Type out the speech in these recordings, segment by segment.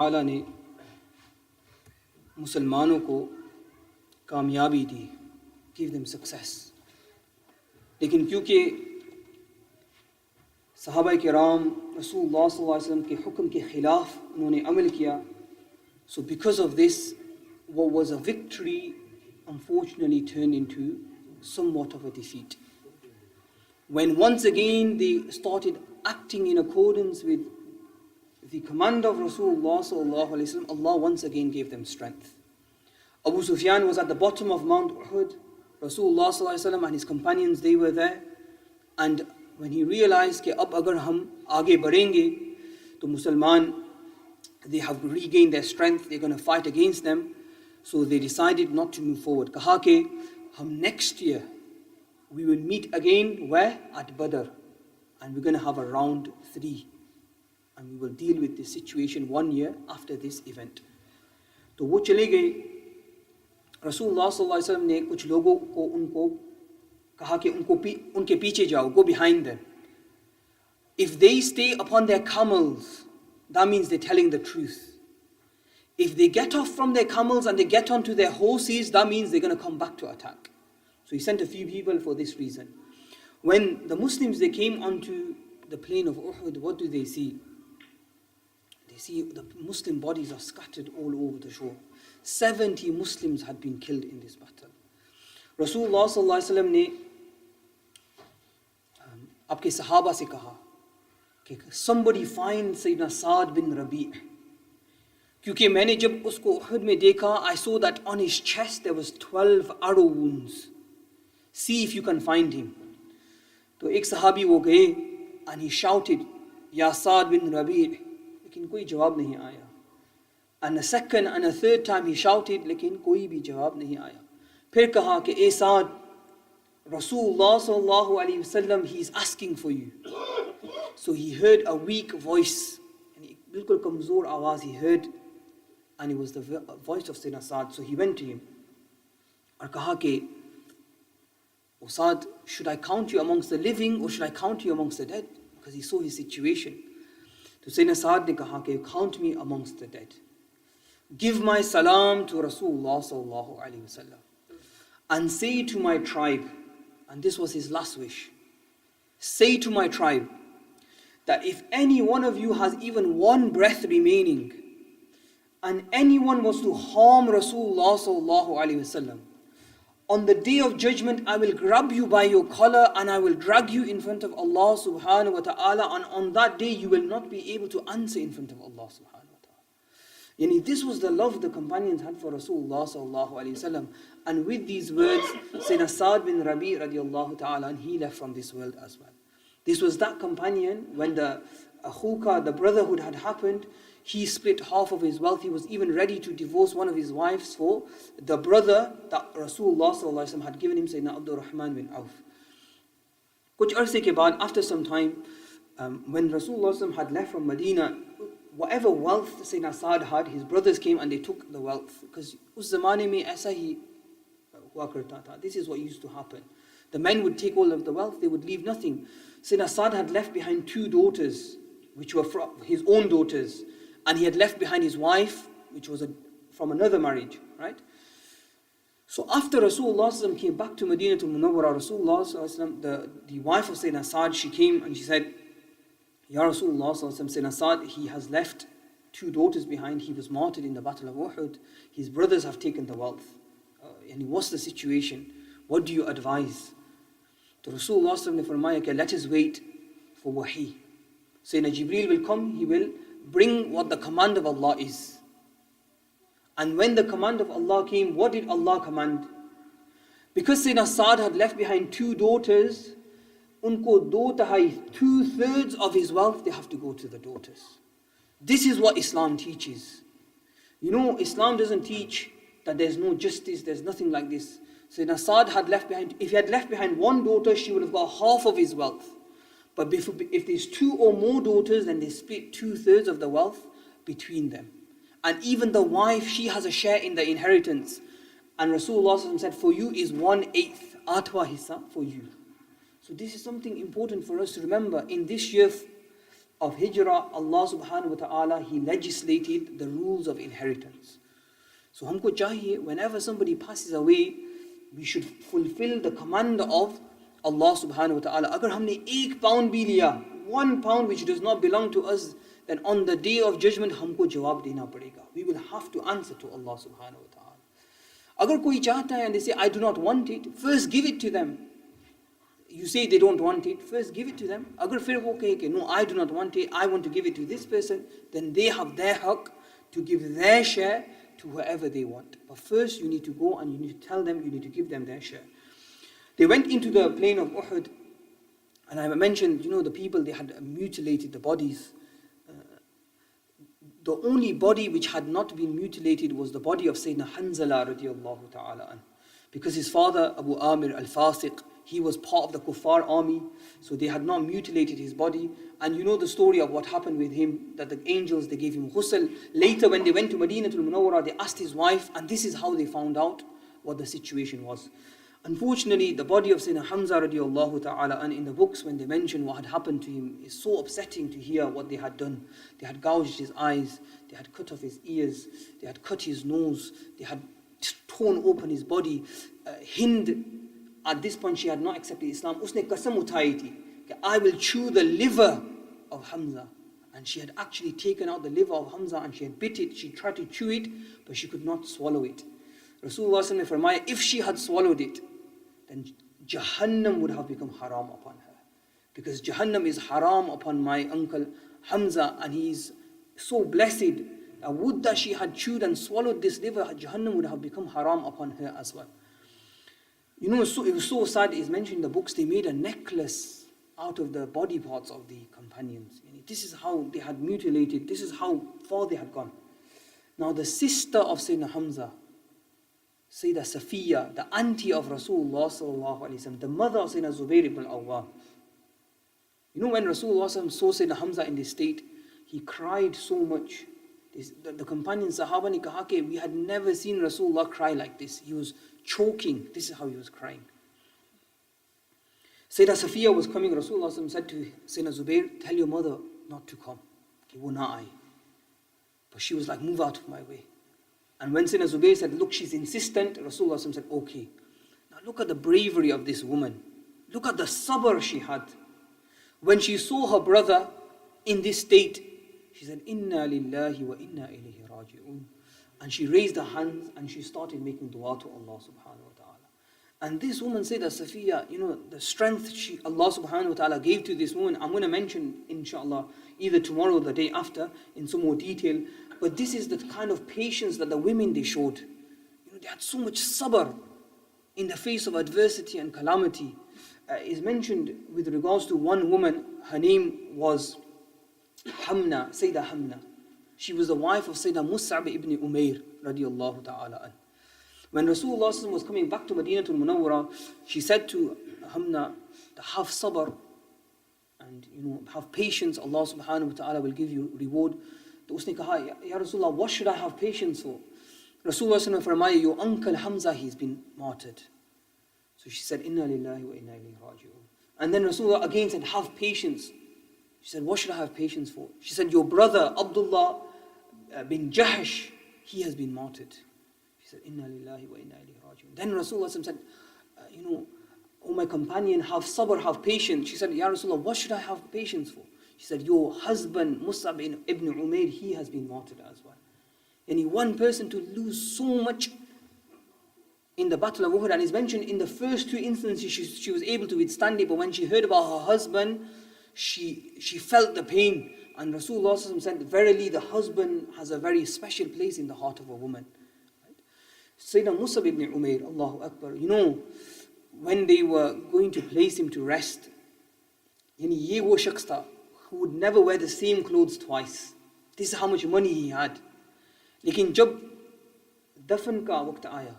ताला ने मुसलमानों को कामयाबी दी, give them success. लेकिन क्योंकि सहाबा किराम रसूलुल्लाह सल्लल्लाहु अलैहि वसल्लम के हुक्म के खिलाफ उन्होंने अमल किया, so because of this, what was a victory unfortunately turned into somewhat of a defeat. When once again they started acting in accordance with the command of Rasulullah sallallahu alaihi wasallam, Allah once again gave them strength. Abu Sufyan was at the bottom of Mount Uhud. Rasulullah sallallahu alaihi wasallam and his companions, they were there. And when he realized that ab agar hum aage badhenge, to Musliman, they have regained their strength, they're going to fight against them. So they decided not to move forward. Kaha ke hum next year we will meet again where? At Badr. And we're going to have a round 3. And we will deal with this situation 1 year after this event. तो वो चले गए. रसूलुल्लाह सल्लल्लाहु अलैहि वसल्लम ने कुछ लोगों को उनको कहा कि उनके पीछे जाओ, go behind them. If they stay upon their camels, that means they're telling the truth. If they get off from their camels and they get onto their horses, that means they're going to come back to attack. So he sent a few people for this reason. When the Muslims, they came onto the plain of Uhud, what do they see? They see the Muslim bodies are scattered all over the shore. 70 Muslims had been killed in this battle. Rasulullah sallallahu alaihi wasallam ने आपके सहाबा से कहा कि somebody find Sayyidina Saad bin Rabi'. क्योंकि मैंने जब उसको उहद में देखा, I saw that on his chest there was 12 arrow wounds. See if you can find him. तो एक सहाबी वो गए and he shouted, Ya Saad bin Rabi', लेकिन कोई जवाब नहीं आया. And a second and a third time he shouted, लेकिन कोई भी जवाब नहीं आया. फिर कहा कि ए साद, Rasulullah sallallahu alaihi wasallam, he is asking for you. So he heard a weak voice, and बिल्कुल कमजोर आवाज he heard, and it was the voice of Sayyidina Saad. So he went to him और कहा कि O Saad, should I count you amongst the living or should I count you amongst the dead? Because he saw his situation. So Sayyidina Saad ne kaha कि count me amongst the dead. Give my salam to Rasulullah sallallahu alaihi wasallam and say to my tribe, and this was his last wish, say to my tribe that if any one of you has even one breath remaining and anyone was to harm Rasulullah sallallahu alaihi wasallam, on the day of judgment I will grab you by your collar and I will drag you in front of Allah subhanahu wa ta'ala, and on that day you will not be able to answer in front of Allah subhanahu wa ta'ala. Yani this was the love the companions had for Rasulullah sallallahu alaihi wasallam. And with these words, Sayyidina Saad bin Rabi' radiallahu ta'ala, and he left from this world as well. This was that companion when the akhuka, the brotherhood had happened. He split half of his wealth. He was even ready to divorce one of his wives for the brother that Rasulullah sallallahu alaihi wasallam had given him, Sayyidina Abdul Rahman bin Auf. Kuch arse ke baad, after some time, when Rasulullah sallallahu alaihi wasallam had left from Medina, whatever wealth Sayyidina Saad had, his brothers came and they took the wealth. Because us zamane mein aisa hi hua karta tha. This is what used to happen. The men would take all of the wealth, they would leave nothing. Sayyidina Saad had left behind 2 daughters, which were his own daughters. And he had left behind his wife, which was from another marriage, right? So after Rasulullah came back to Medina to Munawwara, Rasulullah, the wife of Sayyidina Saad, she came and she said, Ya Rasulullah, Sayyidina Saad, he has left 2 daughters behind. He was martyred in the battle of Uhud. His brothers have taken the wealth. And what's the situation? What do you advise? So Rasulullah ne farmaya, let us wait for wahi. Sayyidina Jibreel will come, he will bring what the command of Allah is. And when the command of Allah came, what did Allah command? Because Sayyidina Saad had left behind 2 daughters, unko 2/3 of his wealth, they have to go to the daughters. This is what Islam teaches. You know, Islam doesn't teach that there's no justice, there's nothing like this. Sayyidina Saad had left behind, if he had left behind 1 daughter, she would have got half of his wealth. But if there's 2 or more daughters, then they split 2/3 of the wealth between them. And even the wife, she has a share in the inheritance. And Rasulullah said, for you is 1/8, atwa hissa for you. So this is something important for us to remember. In this year, of Hijrah, Allah subhanahu wa ta'ala, He legislated the rules of inheritance. So humko chahiye, whenever somebody passes away, we should fulfill the command of Allah subhanahu wa ta'ala. Agar humne £1 bhi liya, £1 which does not belong to us, then on the day of judgment humko jawab dena padega. We will have to answer to Allah subhanahu wa ta'ala. Agar koi chahta hai and they say, I do not want it, first give it to them. You say they don't want it, first give it to them. Agar fir wo kahe ke, no, I do not want it, I want to give it to this person, then they have their haqq to give their share to whoever they want. But first you need to go and you need to tell them, you need to give them their share. They went into the plain of Uhud, and I mentioned, the people, they had mutilated the bodies. The only body which had not been mutilated was the body of Sayyidina Hanzala radiallahu ta'ala an. Because his father, Abu Amir al-Fasiq, he was part of the Kuffar army, so they had not mutilated his body. And you know the story of what happened with him, that the angels, they gave him ghusl. Later when they went to Madinatul Munawwara, they asked his wife, and this is how they found out what the situation was. Unfortunately, the body of Sayyidina Hamza radiallahu ta'ala an, in the books, when they mention what had happened to him, is so upsetting to hear what they had done. They had gouged his eyes, they had cut off his ears, they had cut his nose, they had torn open his body. Hind, at this point, she had not accepted Islam. Usne qasam utai thi, I will chew the liver of Hamza. And she had actually taken out the liver of Hamza and she had bit it. She tried to chew it, but she could not swallow it. Rasulullah sallallahu alaihi wasallam, if she had swallowed it, then Jahannam would have become haram upon her. Because Jahannam is haram upon my uncle Hamza, and he is so blessed. Would that she had chewed and swallowed this liver, Jahannam would have become haram upon her as well. It was so sad, it's mentioned in the books, they made a necklace out of the body parts of the companions. This is how they had mutilated, this is how far they had gone. Now the sister of Sayyidina Hamza, Sayyidah Safiya, the auntie of Rasulullah sallallahu alaihi wasallam, the mother of Sayyidina Zubair ibn al-Awwam. When Rasulullah saw Sayyidina Hamza in this state, he cried so much. The companions, Sahaba ne kaha ke, we had never seen Rasulullah cry like this. He was choking. This is how he was crying. Sayyidah Safiya was coming. Rasulullah said to Sayyidina Zubair, tell your mother not to come. Wo na aaye. But she was like, move out of my way. And when Sayyidina Zubair said, look, she's insistent, Rasulullah said, okay. Now look at the bravery of this woman. Look at the sabr she had. When she saw her brother in this state, she said, Inna lillahi wa inna ilayhi raji'un. And she raised her hands and she started making dua to Allah subhanahu wa ta'ala. And this woman said, Safiya, the strength Allah subhanahu wa ta'ala gave to this woman, I'm going to mention, inshallah, either tomorrow or the day after in some more detail. But this is the kind of patience that the women, they showed. They had so much sabr in the face of adversity and calamity. Is mentioned with regards to one woman, her name was Hamna, Sayyidah Hamna. She was the wife of Sayyidina Mus'ab ibn Umair radiallahu ta'ala an. When Rasulullah was coming back to Madinatul Munawwara, she said to Hamna, have sabr and have patience, Allah subhanahu wa ta'ala will give you reward. To usne kaha, Ya Rasulullah, what should I have patience for? Rasulullah farmaya, your uncle Hamza, he's been martyred. So she said, Inna lillahi wa inna ilayhi raji'un. And then Rasulullah again said, have patience. She said, what should I have patience for? She said, your brother Abdullah bin Jahash, he has been martyred. She said, Inna lillahi wa inna ilayhi raji'un. Then Rasulullah said, oh my companion, have sabr, have patience. She said, Ya Rasulullah, what should I have patience for? She said, your husband Mus'ab ibn Umair, he has been martyred as well. And one person to lose so much in the battle of Uhud, and is mentioned in the first two instances she was able to withstand it, but when she heard about her husband, she felt the pain. And Rasulullah said, verily the husband has a very special place in the heart of a woman. Right? Sayyidina Mus'ab ibn Umair, Allahu Akbar, when they were going to place him to rest, ye wo shakhs tha who would never wear the same clothes twice. This is how much money he had. Lekin jab dafan ka waqt aaya,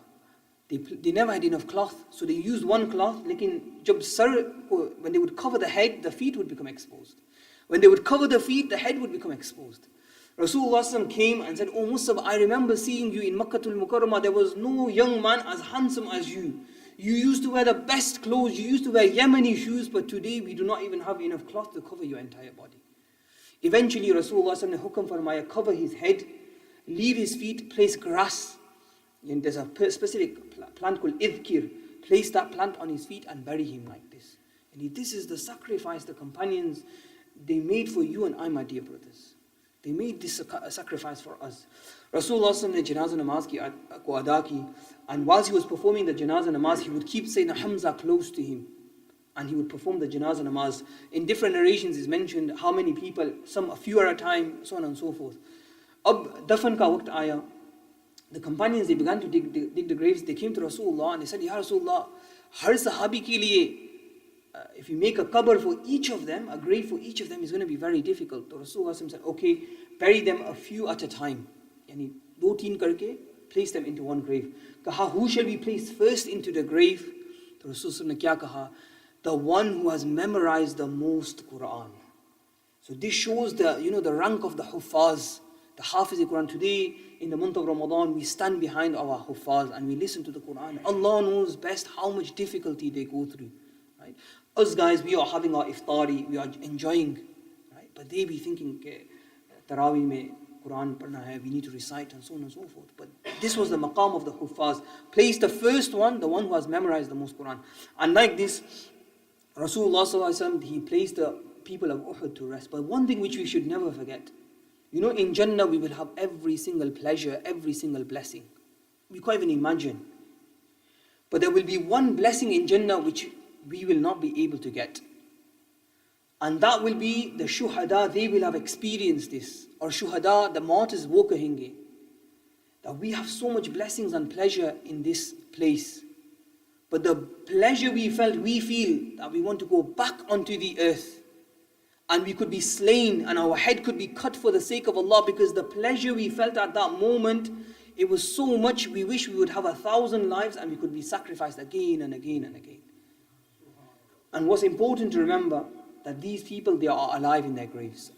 they never had enough cloth, so they used one cloth. Lekin jab sar, when they would cover the head, the feet would become exposed. When they would cover the feet, the head would become exposed. Rasulullah came and said, Oh Mus'ab, I remember seeing you in Makkatul Mukarramah. There was no young man as handsome as you. You used to wear the best clothes, you used to wear Yemeni shoes, but today we do not even have enough cloth to cover your entire body. Eventually Rasulullah ne hukam farmaya, cover his head, leave his feet, place grass. And there's a specific plant called idhkir. Place that plant on his feet and bury him like this. And this is the sacrifice the companions, they made for you and I, my dear brothers. They made this sacrifice for us. Rasulullah ne janazah namaz ko ada ki, and whilst he was performing the janazah namaz, he would keep Sayyidina Hamza close to him. And he would perform the janazah namaz. In different narrations is mentioned how many people, some a few at a time, so on and so forth. Ab dafan ka waqt aya, the companions, they began to dig the graves. They came to Rasulullah and they said, Ya Rasulullah, har sahabi ke liye, if you make a qabr for each of them, a grave for each of them is going to be very difficult. So Rasulullah said, okay, bury them a few at a time. Yani, 2-3 karke, place them into one grave. Kaha, who shall we place first into the grave? So Rasulullah ne kya kaha? The one who has memorized the most Quran. So this shows the rank of the Huffaz. The Hafiz al-Quran. Today, in the month of Ramadan, we stand behind our Huffaz and we listen to the Quran. Allah knows best how much difficulty they go through. Right? Us guys, we are having our iftari, we are enjoying. Right? But they be thinking, Taraweeh mein Quran padna hai, we need to recite and so on and so forth. But this was the maqam of the Huffaz. Place the first one, the one who has memorized the most Quran. And like this, Rasulullah sallallahu alaihi wasallam, he placed the people of Uhud to rest. But one thing which we should never forget, in Jannah we will have every single pleasure, every single blessing. We can't even imagine. But there will be one blessing in Jannah which we will not be able to get. And that will be the shuhada, they will have experienced this. Or shuhada, the martyrs wo kahenge. That we have so much blessings and pleasure in this place. But the pleasure we feel that we want to go back onto the earth. And we could be slain and our head could be cut for the sake of Allah, because the pleasure we felt at that moment, it was so much, we wish we would have 1,000 lives and we could be sacrificed again and again and again. And what's important to remember, that these people, they are alive in their graves.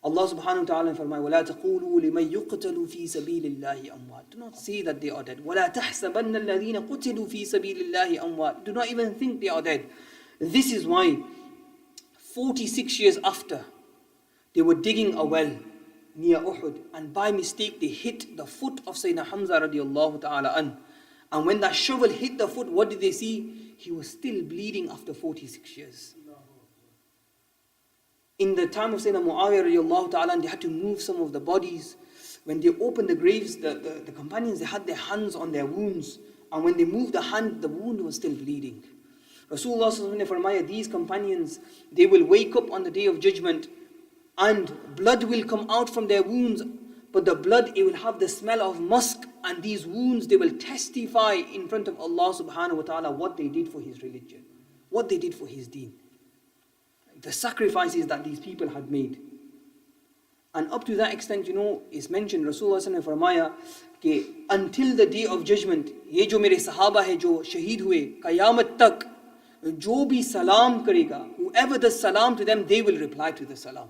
Allah subhanahu wa ta'ala فرمائے وَلَا تَقُولُوا لِمَنْ يُقْتَلُ فِي سَبِيلِ اللَّهِ أَمْوَاتٍ. Do not say that they are dead. وَلَا تَحْسَبَنَّ الَّذِينَ قُتِلُوا فِي سَبِيلِ اللَّهِ أَمْوَاتٍ. Do not even think they are dead. This is why 46 years after, they were digging a well near Uhud, and by mistake they hit the foot of Sayyidina Hamza radiallahu ta'ala an. And when that shovel hit the foot, what did they see? He was still bleeding after 46 years. In the time of Sayyidina Muawiyah radiallahu ta'ala, they had to move some of the bodies. When they opened the graves, the companions, they had their hands on their wounds. And when they moved the hand, the wound was still bleeding. Rasulullah sallallahu alaihi wasallam, these companions, they will wake up on the day of judgment and blood will come out from their wounds, but the blood, it will have the smell of musk, and these wounds, they will testify in front of Allah subhanahu wa ta'ala what they did for His religion, what they did for His deen, the sacrifices that these people had made. And up to that extent, it's mentioned, Rasulullah sallallahu alaihi wasallam कि until the day of judgment, ये जो मेरे सहाबा है जो शहीद हुए, क़यामत तक जो भी सलाम करेगा, whoever does salam to them, they will reply to the salam.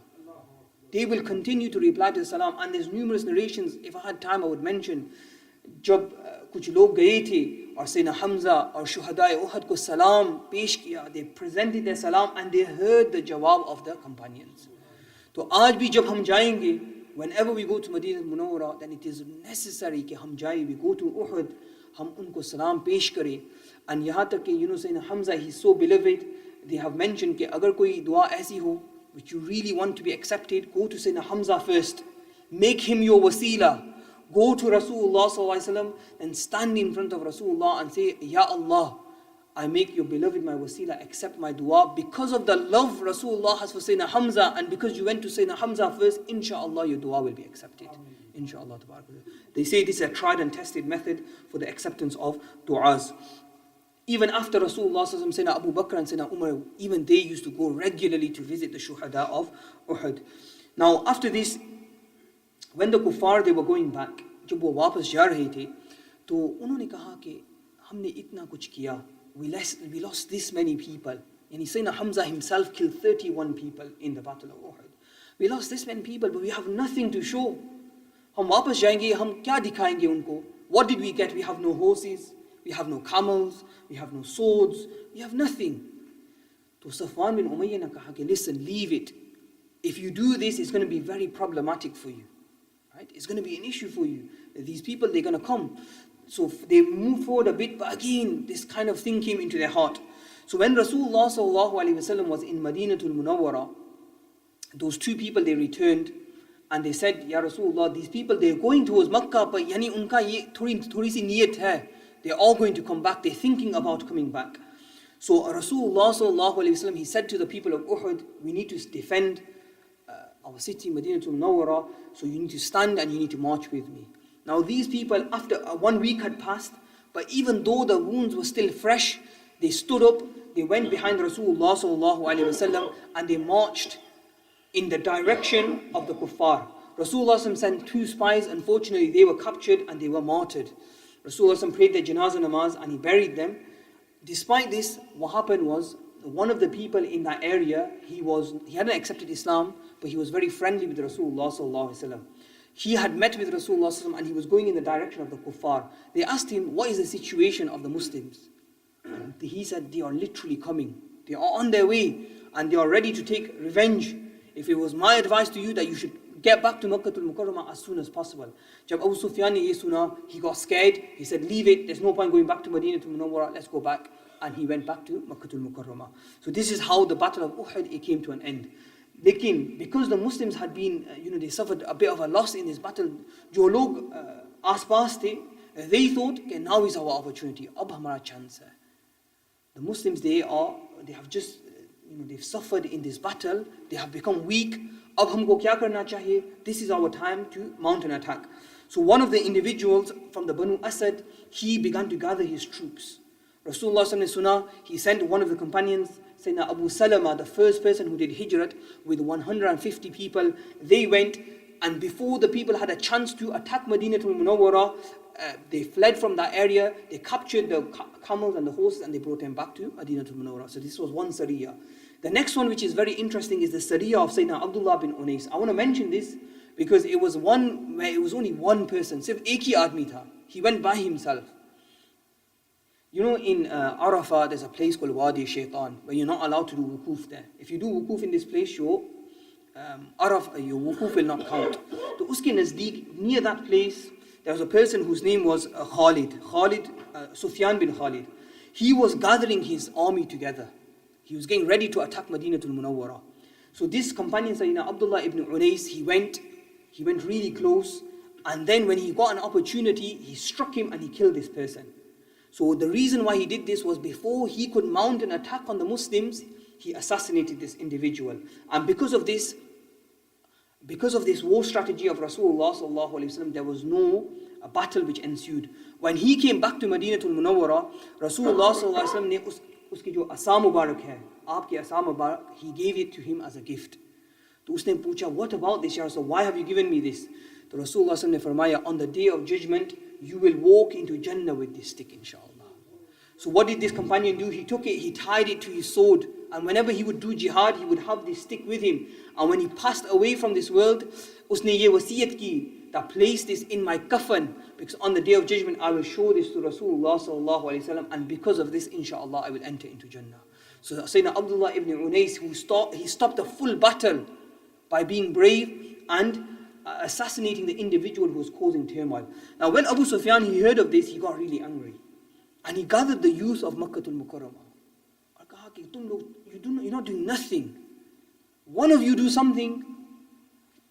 They will continue to reply to the salam. And there's numerous narrations. If I had time, I would mention, जब कुछ लोग गए थे और Sayyidina Hamza और शुहदाए Uhud को salam पेश किया, they presented their salam and they heard the jawab of the companions. तो आज भी जब हम जाएंगे, whenever we go to Madinah Munawwara, then it is necessary कि हम जाए, we go to Uhud, हम उनको salam पेश करें. And यहाँ तक कि Sayyidina Hamza, he's so beloved, they have mentioned कि अगर कोई दुआ ऐसी हो which you really want to be accepted, go to Sayyidina Hamza first, make him your wasila, go to Rasulullah sallallahu alaihi wasallam and stand in front of Rasulullah and say, Ya Allah, I make your beloved my wasila, accept my dua. Because of the love Rasulullah has for Sayyidina Hamza, and because you went to Sayyidina Hamza first, inshaAllah your dua will be accepted. Inshallah. They say this is a tried and tested method for the acceptance of du'as. Even after Rasulullah, Sayyidina Abu Bakr and Sayyidina Umar, even they used to go regularly to visit the shuhada of Uhud. Now after this, when the kuffar, they were going back, जब वो वापस जा रहे थे, तो उन्होंने कहा कि हमने इतना कुछ किया, we lost this many people. And Sayyidina Hamza himself killed 31 people in the battle of Uhud. We lost this many people, but we have nothing to show. हम वापस जाएंगे, हम क्या दिखाएंगे उनको? What did we get? We have no horses, we have no camels, we have no swords, we have nothing. So Safwan bin Umayyah ne kaha कि listen, leave it. if you do this, it's going to be very problematic for you. Right? It's going to be an issue for you. These people, they're going to come. So they move forward a bit, but again, this kind of thing came into their heart. So when Rasulullah sallallahu alaihi wasallam was in Madinatul Munawwara, those two people, they returned and they said, Ya Rasulullah, these people, they're going towards Makkah, but yani unka ye thodi si niyat hai. They're all going to come back. They're thinking about coming back. So Rasulullah sallallahu alaihi wasallam, he said to the people of Uhud, we need to defend our city, Madinatul Munawwara, so you need to stand and you need to march with me. Now these people, after 1 week had passed, but even though the wounds were still fresh, they stood up, they went behind Rasulullah sallallahu alaihi wasallam, and they marched in the direction of the kuffar. Rasulullah sent 2 spies. Unfortunately, they were captured and they were martyred. Rasulullah prayed their janazah namaz and he buried them. Despite this, what happened was, one of the people in that area, he hadn't accepted Islam, but he was very friendly with Rasulullah sallallahu alaihi wasallam. He had met with Rasulullah sallallahu alaihi wasallam and he was going in the direction of the kuffar. They asked him, what is the situation of the Muslims? And he said, they are literally coming. They are on their way and they are ready to take revenge. If it was my advice to you that you should get back to Makkah al-Mukarramah as soon as possible. Jab Abu Sufyan ye suna, he got scared. He said, leave it. There's no point going back to Madinatul Munawwara. Let's go back. And he went back to Makkah al-Mukarramah. So this is how the battle of Uhud, it came to an end. Lekin, because the Muslims had been, they suffered a bit of a loss in this battle. Jo log aas-paas the, they thought, okay, now is our opportunity. Ab hamara chance hai. The Muslims, they have just, they've suffered in this battle. They have become weak. Ab humko kya karna chahiye? This is our time to mount an attack. So one of the individuals from the Banu Asad, he began to gather his troops. Rasulullah sallallahu, he sent one of the companions, Sayyidina Abu Salama, the first person who did hijrat, with 150 people. They went, and before the people had a chance to attack Madinatul Munawwara, they fled from that area. They captured the camels and the horses and they brought them back to Madinatul Munawwara. So this was one Sariyah. The next one, which is very interesting, is the Sariyah of Sayyidina Abdullah bin Unais. I want to mention this because it was one where it was only one person. Sirf ek hi aadmi tha. He went by himself. In Arafah, there's a place called Wadi Shaitan, where you're not allowed to do wukuf there. If you do wukuf in this place, your wukuf will not count. So uske nazdeek, near that place, there was a person whose name was Sufyan bin Khalid. He was gathering his army together. He was getting ready to attack Madinatul Munawwara. So this companion, Sayyidina Abdullah ibn Unais, he went really close, and then when he got an opportunity, he struck him and he killed this person. So the reason why he did this was before he could mount an attack on the Muslims, he assassinated this individual. And because of this war strategy of Rasulullah sallallahu alaihi wasallam, there was no battle which ensued. When he came back to Madinatul Munawwara, Rasulullah sallallahu alaihi wasallam ne uski jo asa mubarak hai, aapke asa mubarak, he gave it to him as a gift. So usne pucha, what about this, Ya Rasul? Why have you given me this? So Rasulullah sallallahu alaihi wasallam ne farmaya, on the day of judgment, you will walk into Jannah with this stick, inshallah. So what did this companion do? He took it, he tied it to his sword, and whenever he would do jihad, he would have this stick with him. And when he passed away from this world, usne ye wasiyat ki, that place this in my kafan, because on the day of judgment, I will show this to Rasulullah sallallahu alaihi wasallam, and because of this, inshallah, I will enter into Jannah. So Sayyidina Abdullah ibn Unais, he stopped the full battle by being brave and assassinating the individual who was causing turmoil. Now when Abu Sufyan, he heard of this, he got really angry. And he gathered the youth of Makkah al-Mukarramah. You're not doing nothing. One of you do something.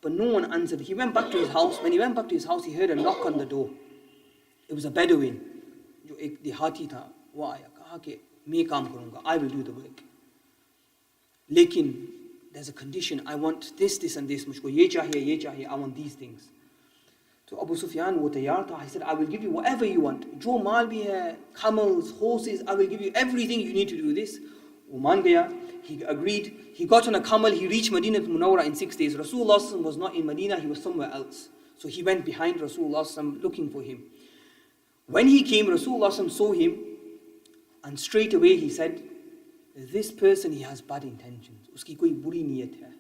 But no one answered. He went back to his house. When he went back to his house, he heard a knock on the door. It was a Bedouin. I will do the work. Lekin, there's a condition. I want this and this. I want these things. So Abu Sufyan wo tayyar tha. He said, I will give you whatever you want. Jo maal bhi hai, camels, horses, I will give you everything you need to do this. Uman gaya. He agreed. He got on a camel. He reached Madinah Munawwara in 6 days. Rasulullah was not in Medina. He was somewhere else. So he went behind Rasulullah looking for him. When he came, Rasulullah saw him, and straight away he said, this person, he has bad intentions. Uski koi buri niyat hai.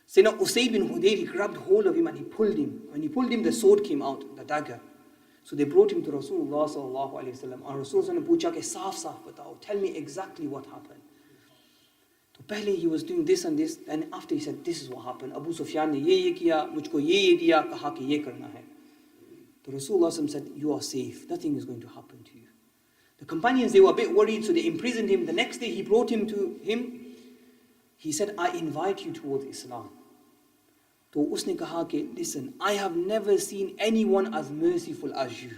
Sayyidina Usayd bin Hudayr, he grabbed hold of him and he pulled him. When he pulled him, the sword came out, the dagger. So they brought him to Rasulullah sallallahu alaihi wasallam. And Rasulullah pucha ke saaf batao, tell me exactly what happened. तो पहले he was doing this and this, and after he said, this is what happened. Abu Sufyan ने ये किया, मुझको ये दिया, कहा कि ये करना है. So Rasulullah said, you are safe, nothing is going to happen to you. The companions, they were a bit worried, so they imprisoned him. The next day he brought him to him. He said, I invite you towards Islam. So उसने कहा कि, listen, I have never seen anyone as merciful as you.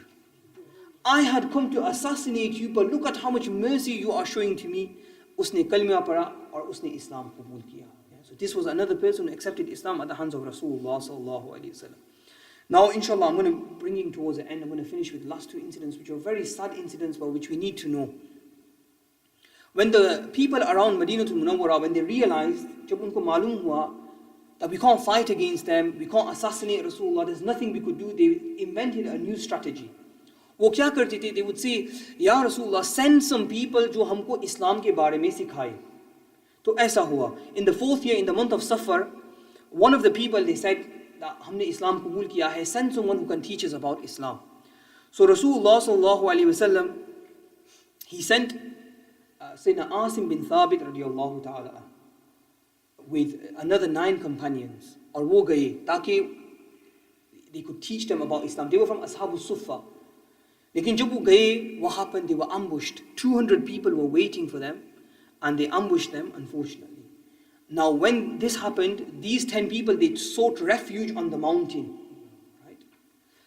I had come to assassinate you, but look at how much mercy you are showing to me. उसने कलमा पढ़ा और उसने इस्लाम कबूल किया. So this was another person who accepted Islam at the hands of Rasulullah sallallahu alaihi wasallam. Now, inshallah, I'm going to bring it towards the end. I'm going to finish with the last two incidents, which are very sad incidents, but which we need to know. When the people around Madinatul Munawwara, when they realized, जब उनको मालूम हुआ that we can't fight against them, we can't assassinate Rasulullah, there's nothing we could do, they invented a new strategy. वो क्या करते थे? They would say, Ya Rasulullah, send some people जो हमको Islam के बारे में सिखाए. तो ऐसा हुआ. In the 4th year, in the month of Safar, one of the people, they said, हमने इस्लाम कबूल किया है, send someone who can teach us about Islam. So Rasulullah sallallahu alaihi wasallam, he sent Sayyidina Asim bin Thabit radiyallahu ta'ala with another 9 companions. और वो गए ताकि they could teach them about Islam. They were from Ashabul Suffa. लेकिन जब वो गए, what happened? They were ambushed. 200 people were waiting for them, and they ambushed them, unfortunately. Now, when this happened, these 10 people, they sought refuge on the mountain. Right?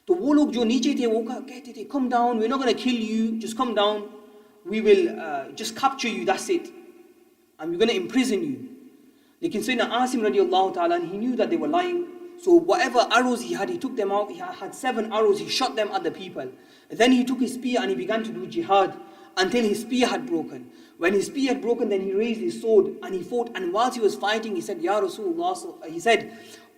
तो वो लोग जो नीचे थे, वो कहते थे, come down, we're not going to kill you, just come down, we will just capture you, that's it. And we're going to imprison you. लेकिन Sayyidina Asim radiallahu ta'ala, he knew that they were lying. So whatever arrows he had, he took them out. He had 7 arrows, he shot them at the people. Then he took his spear and he began to do jihad until his spear had broken. When his spear had broken, then he raised his sword and he fought. And whilst he was fighting, he said, Ya Rasulullah, he said,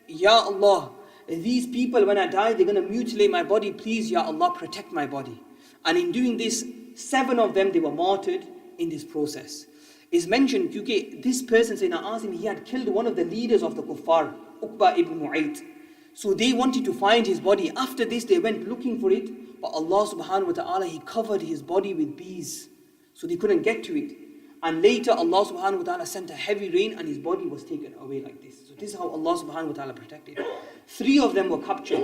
Ya Allah, these people, when I die, they're going to mutilate my body. Please, Ya Allah, protect my body. And in doing this, 7 of them, they were martyred in this process. It's mentioned, because this person, Sayyidina Asim, he had killed one of the leaders of the kuffar, Uqba ibn Mu'ayt. So they wanted to find his body. After this, they went looking for it. But Allah subhanahu wa ta'ala, He covered his body with bees. So they couldn't get to it. And later, Allah subhanahu wa ta'ala sent a heavy rain and his body was taken away like this. So this is how Allah subhanahu wa ta'ala protected. 3 of them were captured.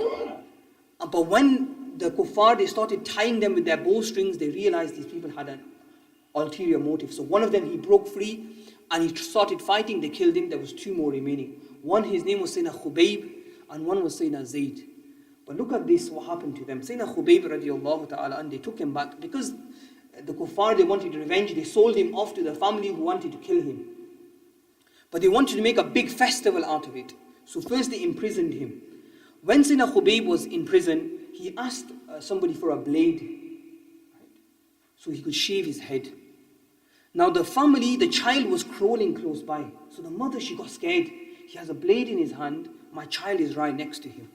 But when the kuffar, they started tying them with their bowstrings, they realized these people had an ulterior motive. So one of them, he broke free and he started fighting. They killed him. There was 2 more remaining. One, his name was Sayyidina Khubayb, and one was Sayyidina Zayd. But look at this, what happened to them. Sayyidina Khubayb radiallahu ta'ala, and they took him back because the kuffar, they wanted revenge. They sold him off to the family who wanted to kill him. But they wanted to make a big festival out of it. So first they imprisoned him. When Sayyidina Khubayb was in prison, he asked somebody for a blade, right, so he could shave his head. Now the family, the child was crawling close by. So the mother, she got scared. He has a blade in his hand. My child is right next to him.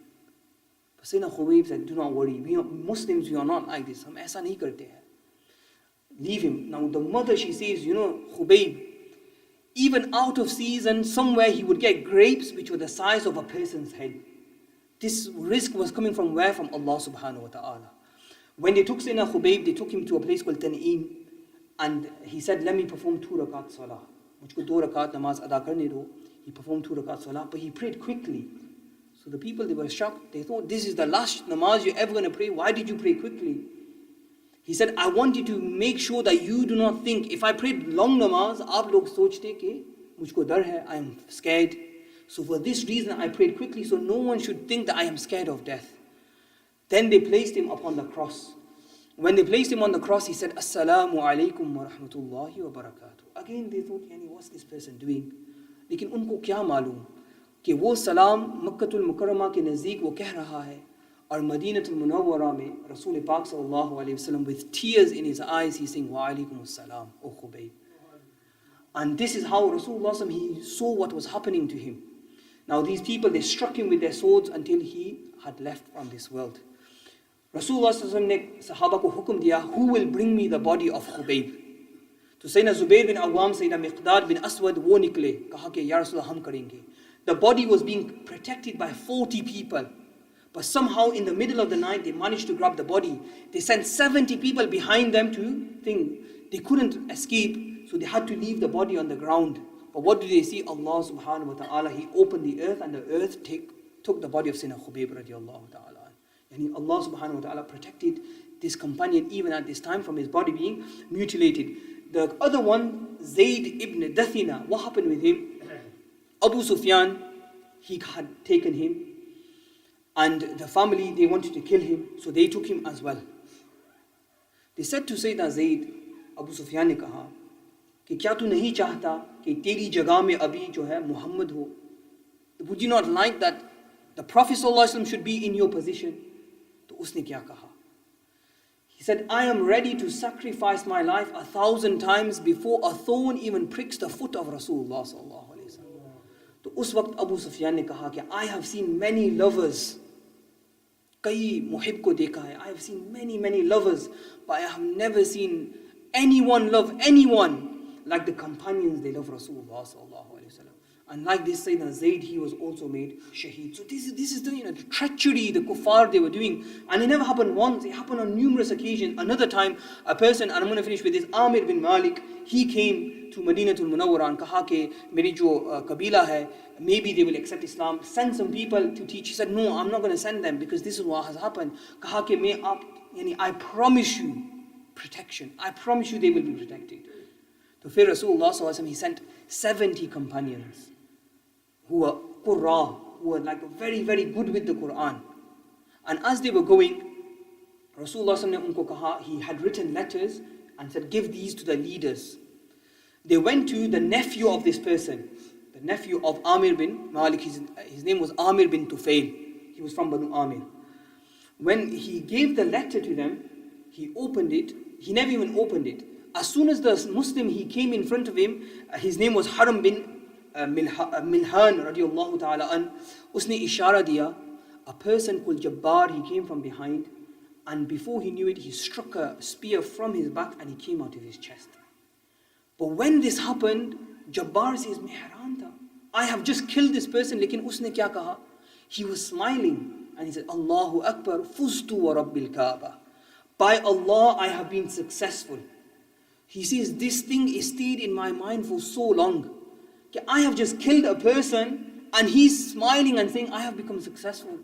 But Sayyidina Khubayb said, do not worry. We are Muslims, we are not like this. Hum aisa nahi karte hai. Leave him. Now the mother, she says, Khubayb, even out of season, somewhere he would get grapes which were the size of a person's head. This risk was coming from where? From Allah subhanahu wa ta'ala. When they took Sayyidina Khubayb, they took him to a place called Tan'im. And he said, let me perform 2 rakat salah. Mujhko 2 rakat namaz ada karne do. He performed 2 rakat salah, but he prayed quickly. So the people, they were shocked. They thought, this is the last namaz you're ever going to pray. Why did you pray quickly? He said, I want you to make sure that you do not think, if I prayed long namaz, aap log sochte ke, mujhko dar hai, I am scared. So for this reason, I prayed quickly, so no one should think that I am scared of death. Then they placed him upon the cross. When they placed him on the cross, he said, Assalamu alaikum wa rahmatullahi wa barakatuh. Again, they thought, what's this person doing? लेकिन उनको क्या मालूम कि वो सलाम मक्कतुल मुकर्रमा के नज़दीक वो कह रहा है और मदीनतुल मुनव्वरा में रसूल पाक सल्लल्लाहु अलैहि वसल्लम with tears in his eyes, he's saying, wa alaikum assalam, O Khubayb. And this is how Rasulullah, he saw what was happening to him. Now these people, they struck him with their swords until he had left from this world. Rasulullah ने sahaba को हुक्म दिया, who will bring me the body of Khubayb? तो Sayyidina Zubayr bin Awam, Sayyidina Miqdad bin Aswad, वो निकले, कहा कि या Rasulullah हम करेंगे. The body was being protected by 40 people. But somehow in the middle of the night, they managed to grab the body. They sent 70 people behind them to think. They couldn't escape, so they had to leave the body on the ground. But what do they see? Allah subhanahu wa ta'ala, He opened the earth and the earth took the body of Sayyidina Khubayb radiallahu ta'ala. And Allah subhanahu wa ta'ala protected this companion even at this time from his body being mutilated. The other one, Zayd ibn Dathina, what happened with him? Abu Sufyan, he had taken him, and the family, they wanted to kill him, so they took him as well. They said to Sayyidina Zayd, Abu Sufyan ne kaha, कि क्या तू नहीं चाहता कि तेरी जगह में अभी जो है मुहम्मद हो? Would you not like that the Prophet ﷺ should be in your position? तो उसने क्या कहा? He said, I am ready to sacrifice my life 1,000 times before a thorn even pricks the foot of Rasulullah ﷺ. तो उस वक्त अबू सुफियान ने कहा कि I have seen many lovers. कई मुहिब को देखा है. I have seen many lovers, but I have never seen anyone love anyone like the companions they love Rasulullah sallallahu alaihi wasallam. And like this Sayyidina Zayd, he was also made shaheed. So this is the treachery the kuffar they were doing. And it never happened once, it happened on numerous occasions. Another time, a person, and I'm going to finish with this, Amir bin Malik, he came to Madinatul Munawwara and kaha ke meri jo kabila hai, maybe they will accept Islam, send some people to teach. He said, no, I'm not going to send them because this is what has happened. Kaha ke I promise you protection. I promise you they will be protected. So for Rasulullah sallallahu alaihi wasallam, he sent 70 companions who were Qurra, who were like very good with the Quran. And as they were going, Rasulullah sallallahu alaihi wasallam, he had written letters and said, give these to the leaders. They went to the nephew of this person, the nephew of Amir bin Malik. His name was Amir bin Tufail. He was from Banu Amir. When he gave the letter to them, he opened it. He never even opened it. As soon as the Muslim, he came in front of him, his name was Haram bin Milhan radiallahu ta'ala an, usne ishara diya, a person called Jabbar, he came from behind, and before he knew it, he struck a spear from his back and he came out of his chest. But when this happened, Jabbar says, "Main हैरान था. I have just killed this person, lekin usne kya kaha?" He was smiling and he said, Allahu Akbar, fuztu wa rabbil Kaaba. By Allah, I have been successful. He says, this thing is stayed in my mind for so long. I have just killed a person and he's smiling and saying, I have become successful.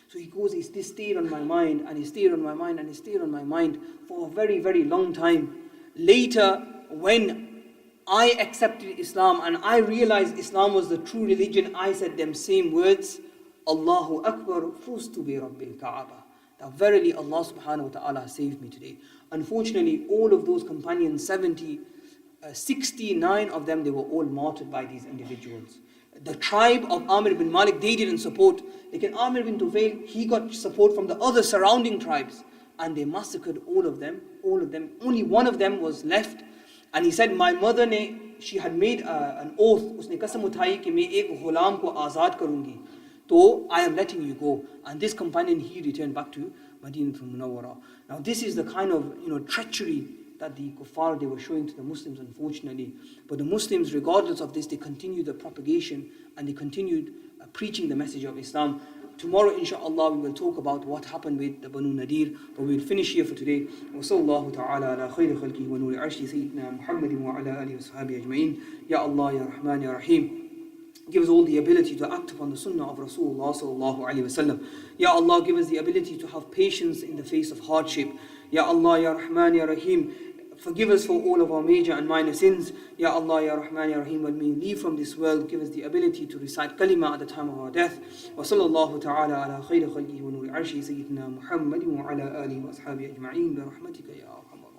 So he goes, this stayed on my mind and it stayed on my mind and it stayed on my mind for a very long time. Later, when I accepted Islam and I realized Islam was the true religion, I said them same words, Allahu Akbar, fustu bi rabbil Kaaba. That verily Allah subhanahu wa ta'ala saved me today. Unfortunately, all of those companions, 69 of them, they were all martyred by these individuals. The tribe of Amir bin Malik, they didn't support. Like Amir bin Tufail, he got support from the other surrounding tribes. And they massacred all of them. Only one of them was left. And he said, my mother, she had made an oath. Usne qasam uthai ki main ek ghulam ko azad karungi. So I am letting you go. And this companion, he returned back to Madinatul Munawwara. Now this is the kind of treachery that the kuffar, they were showing to the Muslims, unfortunately. But the Muslims, regardless of this, they continued the propagation and they continued preaching the message of Islam. Tomorrow, inshaAllah, we will talk about what happened with the Banu Nadir. But we will finish here for today. وصلى الله تعالى على خير خلقه ونور عرشه سيدنا محمد وعلى آله وصحبه أجمعين. Ya Allah, Ya Rahman, Ya Rahim. Give us all the ability to act upon the sunnah of Rasulullah sallallahu alaihi wasallam. Ya Allah, give us the ability to have patience in the face of hardship. Ya Allah, Ya Rahman, Ya Rahim. Forgive us for all of our major and minor sins. Ya Allah, Ya Rahman, Ya Rahim. When we leave from this world, give us the ability to recite kalima at the time of our death. Wa sallallahu ta'ala ala khayri khalqihi wa nuri arshi sayyidina Muhammadin wa ala alihi wa ashabihi ajma'in bi rahmatika ya arhamar